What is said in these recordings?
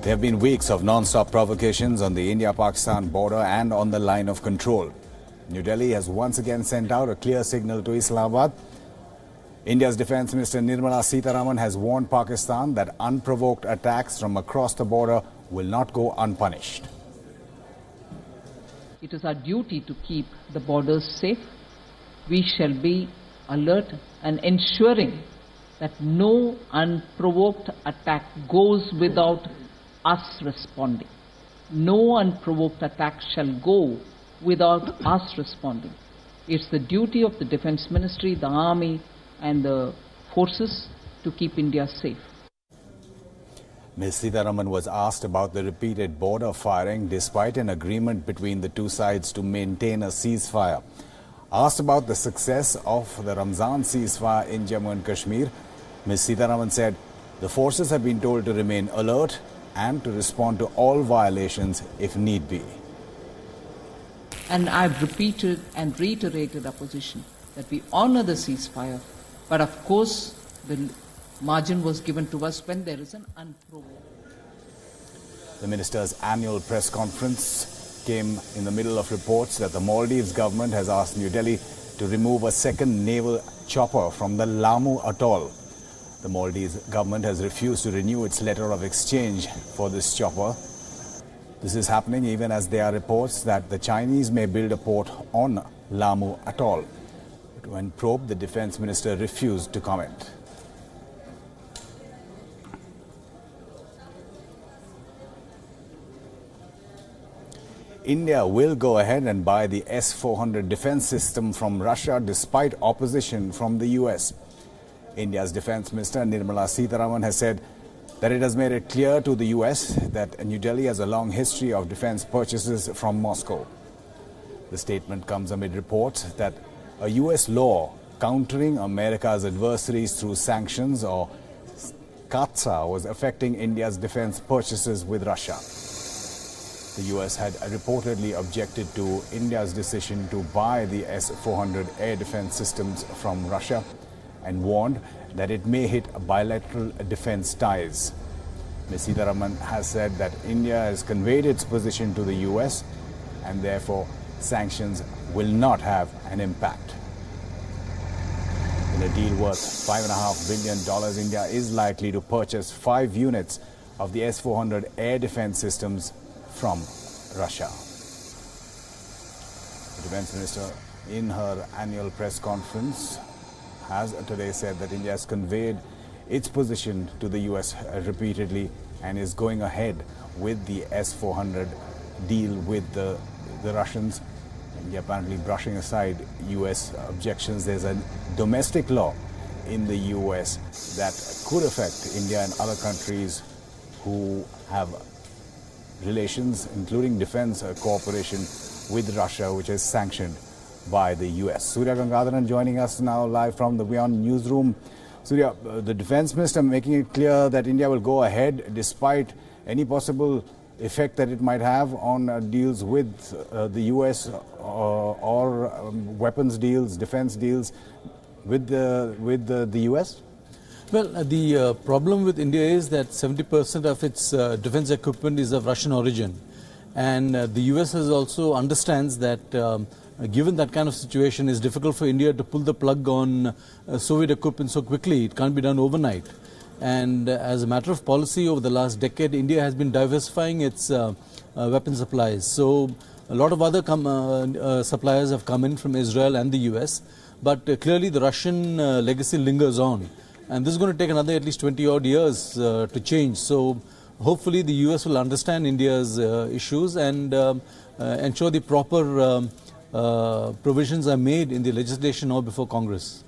There have been weeks of non-stop provocations on the India-Pakistan border and on the line of control. New Delhi has once again sent out a clear signal to Islamabad. India's Defence Minister Nirmala Sitharaman has warned Pakistan that unprovoked attacks from across the border will not go unpunished. It is our duty to keep the borders safe. We shall be alert and ensuring that no unprovoked attack goes without us responding. No unprovoked attack shall go without us responding. It's the duty of the Defence Ministry, the Army and the forces to keep India safe. Ms. Sitharaman was asked about the repeated border firing despite an agreement between the two sides to maintain a ceasefire. Asked about the success of the Ramzan ceasefire in Jammu and Kashmir, Ms. Sitharaman said the forces have been told to remain alert and to respond to all violations if need be. And I've repeated and reiterated our position that we honor the ceasefire, but of course the margin was given to us when there is an unprovoked. The minister's annual press conference came in the middle of reports that the Maldives government has asked New Delhi to remove a second naval chopper from the Lamu atoll. The Maldives government has refused to renew its letter of exchange for this chopper. This is happening even as there are reports that the Chinese may build a port on Lamu atoll. But when probed, the defense minister refused to comment. India will go ahead and buy the S-400 defense system from Russia despite opposition from the US. India's Defence Minister Nirmala Sitharaman has said that it has made it clear to the US that New Delhi has a long history of defence purchases from Moscow. The statement comes amid reports that a US law countering America's adversaries through sanctions or CAATSA was affecting India's defence purchases with Russia. The US had reportedly objected to India's decision to buy the S-400 air defence systems from Russia and warned that it may hit bilateral defence ties. Ms. Sitharaman has said that India has conveyed its position to the US and therefore sanctions will not have an impact. In a deal worth $5.5 billion, India is likely to purchase 5 units of the S-400 air defence systems from Russia. The Defence Minister, in her annual press conference, has today said that India has conveyed its position to the US repeatedly and is going ahead with the S-400 deal with the Russians. India apparently brushing aside US objections. There's a domestic law in the US that could affect India and other countries who have relations, including defense cooperation with Russia, which is sanctioned by the US. Surya Gangadharan joining us now live from the WION newsroom. Surya, the Defence Minister making it clear that India will go ahead despite any possible effect that it might have on deals with the US or weapons deals, defense deals with the US? Well, the problem with India is that 70% of its defense equipment is of Russian origin. And the US has also understands that given that kind of situation, it's difficult for India to pull the plug on Soviet equipment so quickly. It can't be done overnight. And as a matter of policy over the last decade, India has been diversifying its weapon supplies. So a lot of other suppliers have come in from Israel and the US. But clearly the Russian legacy lingers on. And this is going to take another at least 20 odd years to change. So hopefully the US will understand India's issues and ensure the proper provisions are made in the legislation or before Congress.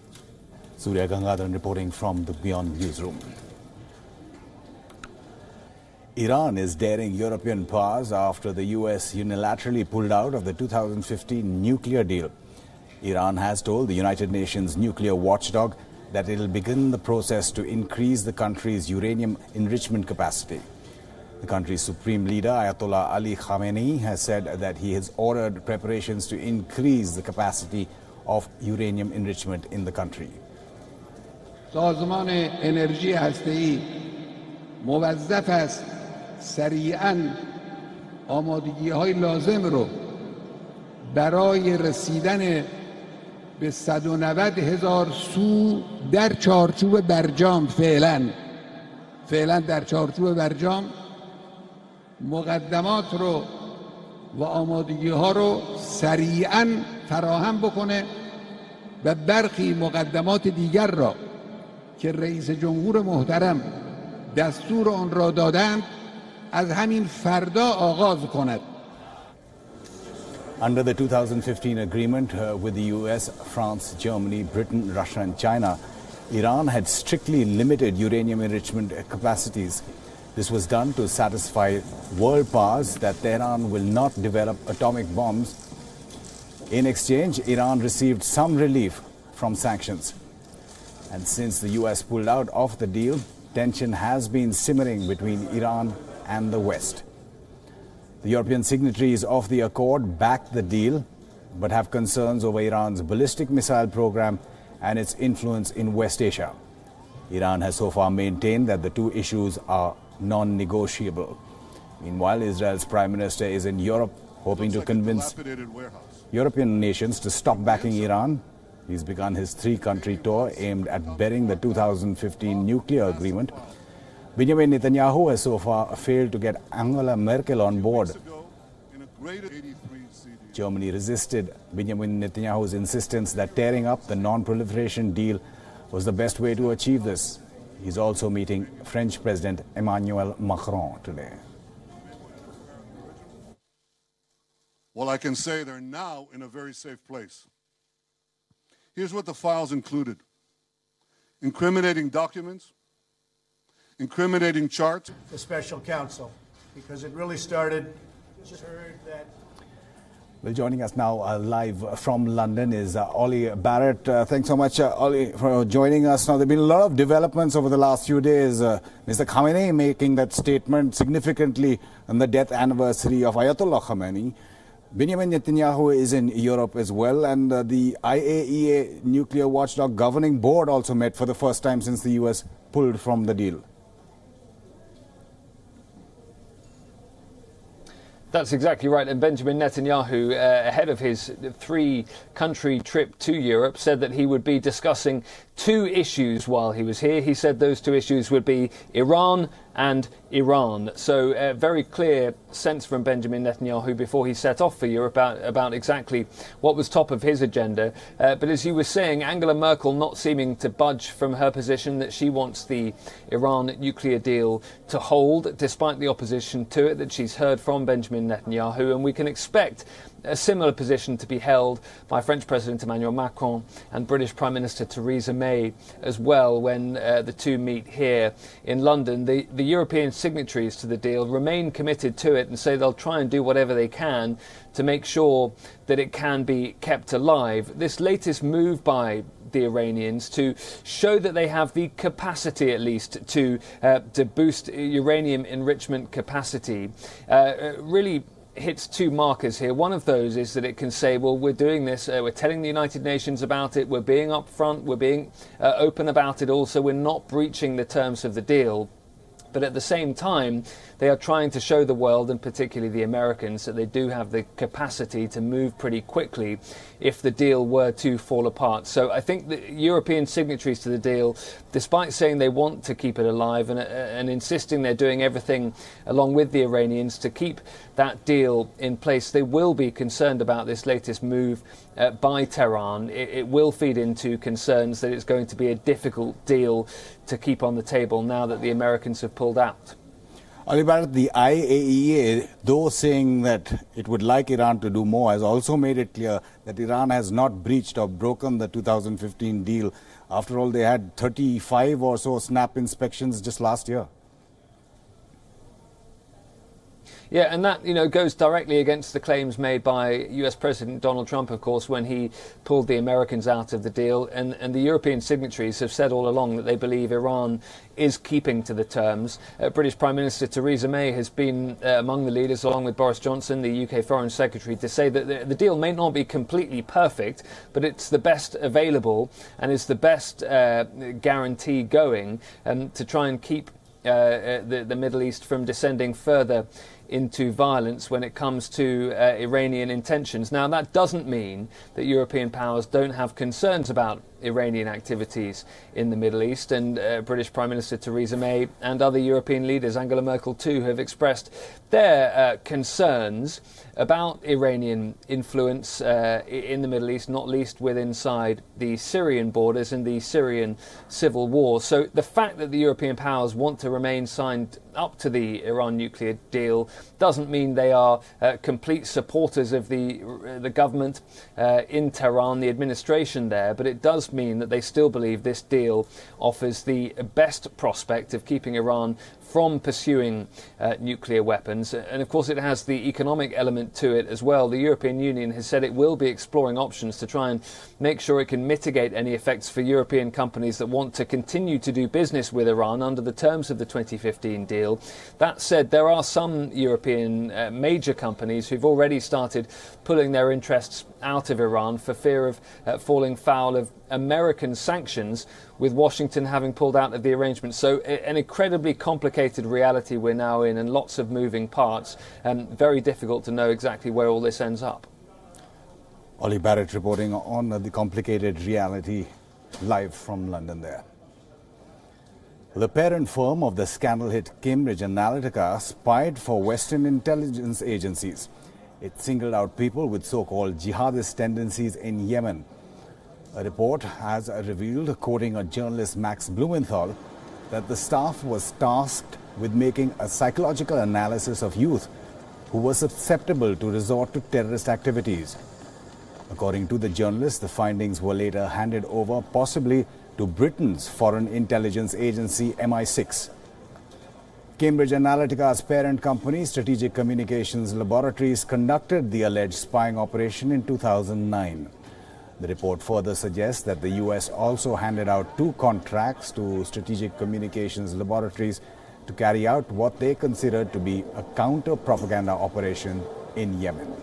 Surya Gangadharan reporting from the WION newsroom. Iran is daring European powers after the US unilaterally pulled out of the 2015 nuclear deal. Iran has told the United Nations nuclear watchdog that it will begin the process to increase the country's uranium enrichment capacity. The country's supreme leader, Ayatollah Ali Khamenei, has said that he has ordered preparations to increase the capacity of uranium enrichment in the country. سازمان انرژی هسته‌ای موظف است سریعاً آمادگی‌های لازم رو برای رسیدن به 190,000 سو در چارچوب برجام فعلا در چارچوب برجام مقدمات رو و آمادگی‌ها رو سریعاً فراهم بکنه و برخی مقدمات دیگر را که رئیس جمهور محترم دستور آن را دادند از همین فردا آغاز کند. Under the 2015 agreement with the US, France, Germany, Britain, Russia and China, Iran had strictly limited uranium enrichment capacities. This was done to satisfy world powers that Tehran will not develop atomic bombs. In exchange, Iran received some relief from sanctions. And since the US pulled out of the deal, tension has been simmering between Iran and the West. The European signatories of the accord backed the deal, but have concerns over Iran's ballistic missile program and its influence in West Asia. Iran has so far maintained that the two issues are non-negotiable. Meanwhile, Israel's Prime Minister is in Europe, hoping to convince European nations to stop backing Iran. He's begun his three-country tour aimed at burying the 2015 nuclear agreement. Benjamin Netanyahu has so far failed to get Angela Merkel on board. Germany resisted Benjamin Netanyahu's insistence that tearing up the non-proliferation deal was the best way to achieve this. He's also meeting French President Emmanuel Macron today. Well, I can say they're now in a very safe place. Here's what the files included: incriminating documents, incriminating charts. The special counsel, because it really started, just heard that. Well, joining us now live from London is Ollie Barrett. Thanks so much, Ollie, for joining us. Now, there have been a lot of developments over the last few days. Mr. Khamenei making that statement significantly on the death anniversary of Ayatollah Khamenei. Benjamin Netanyahu is in Europe as well, and the IAEA nuclear watchdog governing board also met for the first time since the US pulled from the deal. That's exactly right. And Benjamin Netanyahu, ahead of his three-country trip to Europe, said that he would be discussing two issues while he was here. He said those two issues would be Iran and Iran. So a very clear sense from Benjamin Netanyahu before he set off for Europe about exactly what was top of his agenda. But as you were saying, Angela Merkel not seeming to budge from her position that she wants the Iran nuclear deal to hold, despite the opposition to it that she's heard from Benjamin Netanyahu. And we can expect a similar position to be held by French President Emmanuel Macron and British Prime Minister Theresa May as well when the two meet here in London. The European signatories to the deal remain committed to it and say they'll try and do whatever they can to make sure that it can be kept alive. This latest move by the Iranians to show that they have the capacity, at least, to boost uranium enrichment capacity really hits two markers here. One of those is that it can say, well, we're doing this, we're telling the United Nations about it, we're being upfront, we're being open about it also, we're not breaching the terms of the deal. But at the same time, they are trying to show the world, and particularly the Americans, that they do have the capacity to move pretty quickly if the deal were to fall apart. So I think the European signatories to the deal, despite saying they want to keep it alive and insisting they're doing everything along with the Iranians to keep that deal in place, they will be concerned about this latest move by Tehran. It will feed into concerns that it's going to be a difficult deal to keep on the table now that the Americans have pulled out. Ali Barrett, the IAEA, though saying that it would like Iran to do more, has also made it clear that Iran has not breached or broken the 2015 deal. After all, they had 35 or so snap inspections just last year. Yeah, and that, goes directly against the claims made by US President Donald Trump, of course, when he pulled the Americans out of the deal. And the European signatories have said all along that they believe Iran is keeping to the terms. British Prime Minister Theresa May has been among the leaders, along with Boris Johnson, the UK Foreign Secretary, to say that the deal may not be completely perfect, but it's the best available and is the best guarantee going to try and keep the Middle East from descending further into violence when it comes to Iranian intentions. Now, that doesn't mean that European powers don't have concerns about Iranian activities in the Middle East, and British Prime Minister Theresa May and other European leaders, Angela Merkel too, have expressed their concerns about Iranian influence in the Middle East, not least with inside the Syrian borders and the Syrian civil war. So the fact that the European powers want to remain signed up to the Iran nuclear deal doesn't mean they are complete supporters of the government in Tehran, the administration there, but it does mean that they still believe this deal offers the best prospect of keeping Iran from pursuing nuclear weapons. And of course it has the economic element to it as well. The European Union has said it will be exploring options to try and make sure it can mitigate any effects for European companies that want to continue to do business with Iran under the terms of the 2015 deal. That said, there are some European major companies who've already started pulling their interests out of Iran for fear of falling foul of American sanctions, with Washington having pulled out of the arrangement. So an incredibly complicated reality we're now in, and lots of moving parts, and very difficult to know exactly where all this ends up. Ollie Barrett reporting on the complicated reality live from London there. The parent firm of the scandal hit Cambridge Analytica spied for Western intelligence agencies. It singled out people with so-called jihadist tendencies in Yemen. A report has revealed, quoting a journalist, Max Blumenthal, that the staff was tasked with making a psychological analysis of youth who were susceptible to resort to terrorist activities. According to the journalist, the findings were later handed over, possibly to Britain's foreign intelligence agency MI6. Cambridge Analytica's parent company, Strategic Communications Laboratories, conducted the alleged spying operation in 2009. The report further suggests that the US also handed out 2 contracts to Strategic Communications Laboratories to carry out what they considered to be a counter-propaganda operation in Yemen.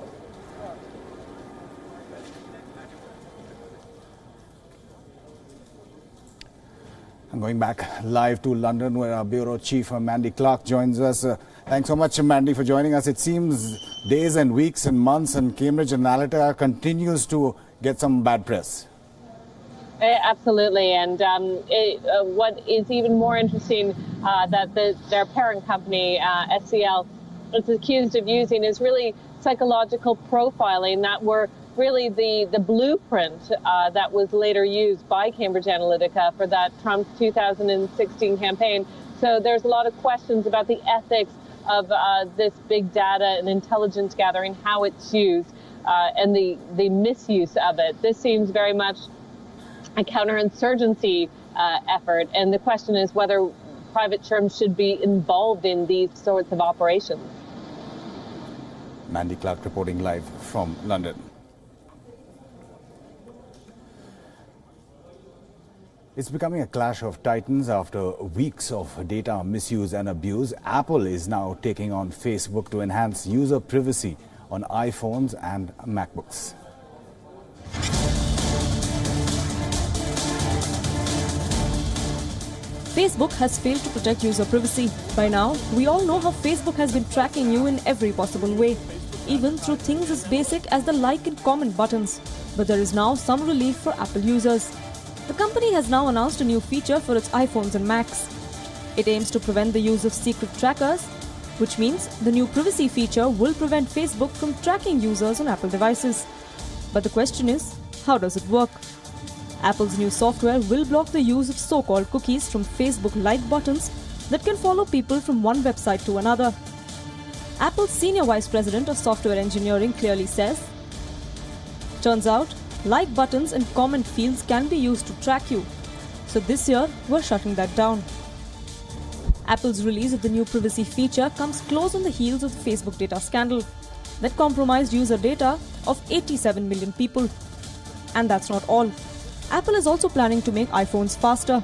I'm going back live to London, where our Bureau Chief Mandy Clarke joins us. Thanks so much, Mandy, for joining us. It seems days and weeks and months, and Cambridge Analytica continues to get some bad press. Absolutely, and what is even more interesting that their parent company, SCL, is accused of using is really psychological profiling that were really the blueprint that was later used by Cambridge Analytica for that Trump 2016 campaign. So there's a lot of questions about the ethics of this big data and intelligence gathering, how it's used, and the misuse of it. This seems very much a counterinsurgency effort, and the question is whether private firms should be involved in these sorts of operations. Mandy Clarke reporting live from London. It's becoming a clash of titans after weeks of data misuse and abuse. Apple is now taking on Facebook to enhance user privacy on iPhones and MacBooks. Facebook has failed to protect user privacy. By now, we all know how Facebook has been tracking you in every possible way, even through things as basic as the like and comment buttons. But there is now some relief for Apple users. The company has now announced a new feature for its iPhones and Macs. It aims to prevent the use of secret trackers, which means the new privacy feature will prevent Facebook from tracking users on Apple devices. But the question is, how does it work? Apple's new software will block the use of so-called cookies from Facebook like buttons that can follow people from one website to another. Apple's Senior Vice President of Software Engineering clearly says, "Turns out, like buttons and comment fields can be used to track you. So this year, we're shutting that down." Apple's release of the new privacy feature comes close on the heels of the Facebook data scandal that compromised user data of 87 million people. And that's not all. Apple is also planning to make iPhones faster.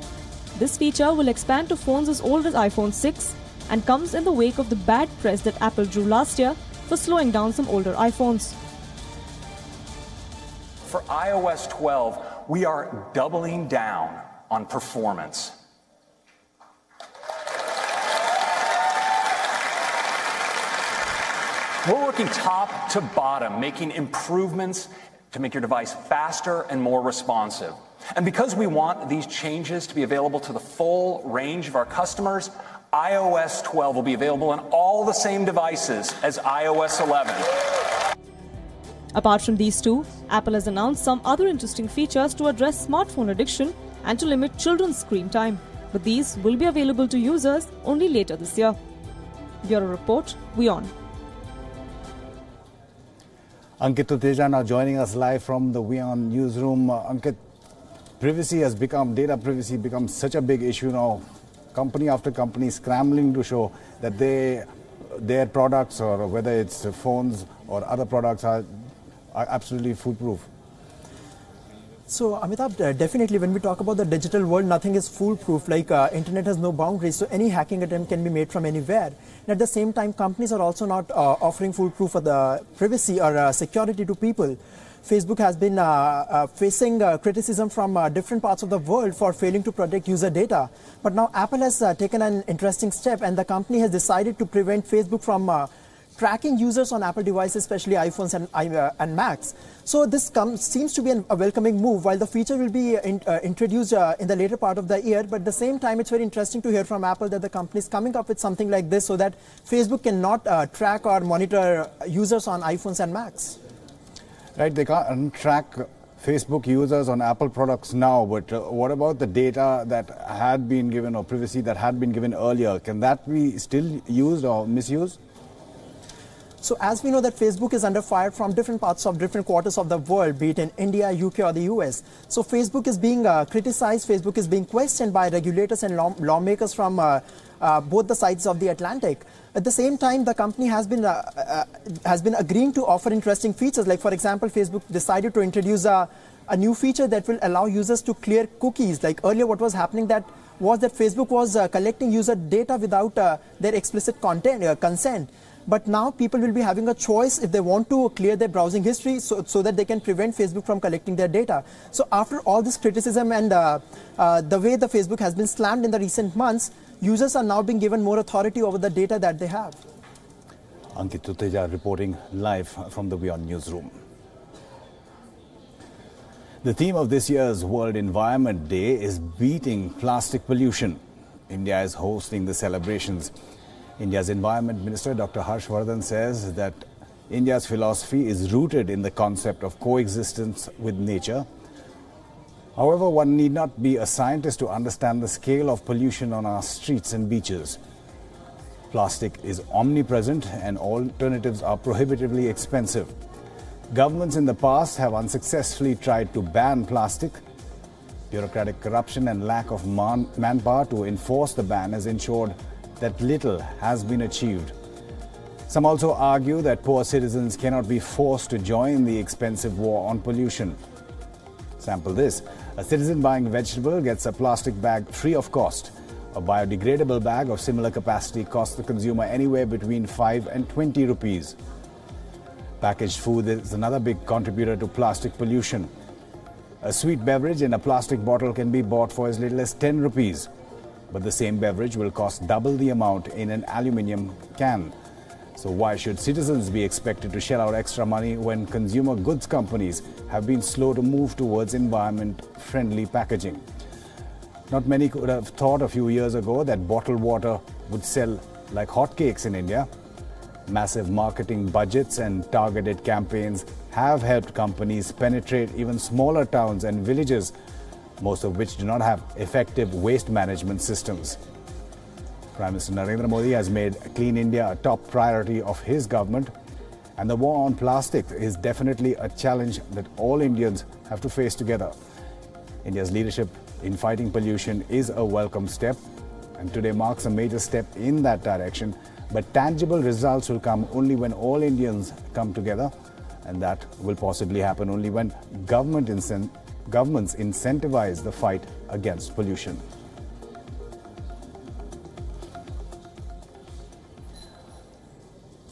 This feature will expand to phones as old as iPhone 6 and comes in the wake of the bad press that Apple drew last year for slowing down some older iPhones. For iOS 12, we are doubling down on performance. We're working top to bottom, making improvements to make your device faster and more responsive. And because we want these changes to be available to the full range of our customers, iOS 12 will be available on all the same devices as iOS 11. Apart from these two, Apple has announced some other interesting features to address smartphone addiction and to limit children's screen time. But these will be available to users only later this year. Bureau Report, WION. Ankit Tuteja now joining us live from the WION newsroom. Ankit, data privacy becomes such a big issue now. Company after company scrambling to show that their products, or whether it's phones or other products, are absolutely foolproof. So, Amitabh, definitely when we talk about the digital world, nothing is foolproof. Like internet has no boundaries, so any hacking attempt can be made from anywhere. And at the same time, companies are also not offering foolproof for the privacy or security to people. Facebook has been facing criticism from different parts of the world for failing to protect user data. But now Apple has taken an interesting step, and the company has decided to prevent Facebook from tracking users on Apple devices, especially iPhones and Macs. So this seems to be a welcoming move. While the feature will be introduced in the later part of the year, but at the same time, it's very interesting to hear from Apple that the company is coming up with something like this so that Facebook cannot track or monitor users on iPhones and Macs. Right, they can't track Facebook users on Apple products now, but what about the data that had been given, or privacy that had been given earlier? Can that be still used or misused? So as we know that Facebook is under fire from different parts of different quarters of the world, be it in India, UK or the US. So Facebook is being criticized, Facebook is being questioned by regulators and lawmakers from both the sides of the Atlantic. At the same time, the company has been agreeing to offer interesting features. Like, for example, Facebook decided to introduce a new feature that will allow users to clear cookies. Like earlier, what was happening was that Facebook was collecting user data without their explicit consent. But now people will be having a choice if they want to clear their browsing history so that they can prevent Facebook from collecting their data. So after all this criticism and the way the Facebook has been slammed in the recent months, users are now being given more authority over the data that they have. Ankit Tuteja reporting live from the WION newsroom. The theme of this year's World Environment Day is beating plastic pollution. India is hosting the celebrations. India's Environment Minister Dr. Harshvardhan says that India's philosophy is rooted in the concept of coexistence with nature. However, one need not be a scientist to understand the scale of pollution on our streets and beaches. Plastic is omnipresent and alternatives are prohibitively expensive. Governments in the past have unsuccessfully tried to ban plastic. Bureaucratic corruption and lack of manpower to enforce the ban has ensured that little has been achieved. Some also argue that poor citizens cannot be forced to join the expensive war on pollution. Sample this: a citizen buying vegetable gets a plastic bag free of cost. A biodegradable bag of similar capacity costs the consumer anywhere between 5 and 20 rupees. Packaged food is another big contributor to plastic pollution. A sweet beverage in a plastic bottle can be bought for as little as 10 rupees. But the same beverage will cost double the amount in an aluminium can. So why should citizens be expected to shell out extra money when consumer goods companies have been slow to move towards environment-friendly packaging? Not many could have thought a few years ago that bottled water would sell like hotcakes in India. Massive marketing budgets and targeted campaigns have helped companies penetrate even smaller towns and villages, most of which do not have effective waste management systems. Prime Minister Narendra Modi has made Clean India a top priority of his government, and the war on plastic is definitely a challenge that all Indians have to face together. India's leadership in fighting pollution is a welcome step, and today marks a major step in that direction, but tangible results will come only when all Indians come together, and that will possibly happen only when governments incentivize the fight against pollution.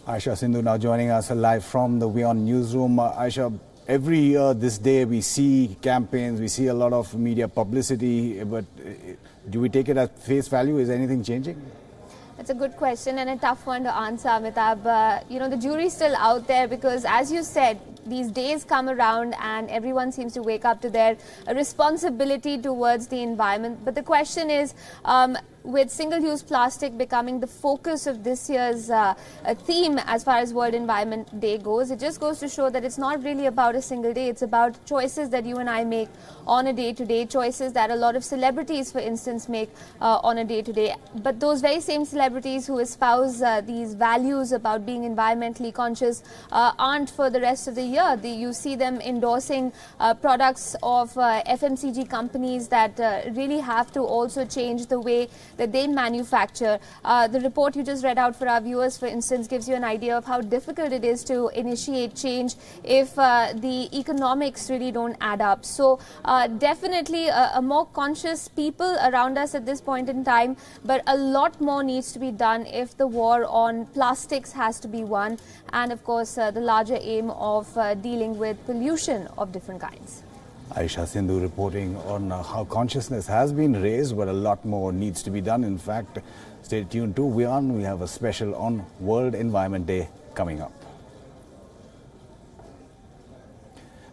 Aisha Sindhu now joining us live from the WION newsroom. Aisha, every year this day we see campaigns, we see a lot of media publicity, but do we take it at face value? Is anything changing? That's a good question and a tough one to answer, Amitabh. You know, the jury's still out there because, as you said, these days come around and everyone seems to wake up to their responsibility towards the environment. But the question is, with single-use plastic becoming the focus of this year's theme as far as World Environment Day goes, it just goes to show that it's not really about a single day. It's about choices that you and I make on a day-to-day, choices that a lot of celebrities, for instance, make on a day-to-day. But those very same celebrities who espouse these values about being environmentally conscious aren't for the rest of the year. You see them endorsing products of FMCG companies that really have to also change the way that they manufacture. The report you just read out for our viewers, for instance, gives you an idea of how difficult it is to initiate change if the economics really don't add up. So definitely a more conscious people around us at this point in time, but a lot more needs to be done if the war on plastics has to be won, and of course the larger aim of dealing with pollution of different kinds. Aisha Sindhu reporting on how consciousness has been raised, but a lot more needs to be done. In fact, stay tuned to WION. We have a special on World Environment Day coming up.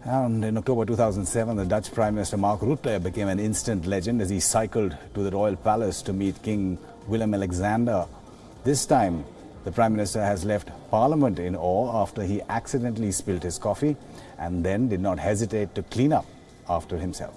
And in October 2007, the Dutch Prime Minister Mark Rutte became an instant legend as he cycled to the Royal Palace to meet King Willem-Alexander. This time, the Prime Minister has left Parliament in awe after he accidentally spilled his coffee and then did not hesitate to clean up after himself.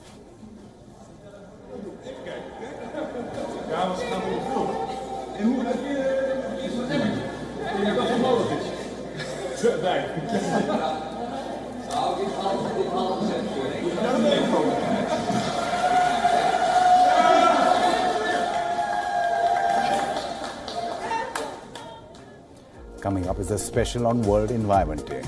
Coming up is a special on World Environment Day.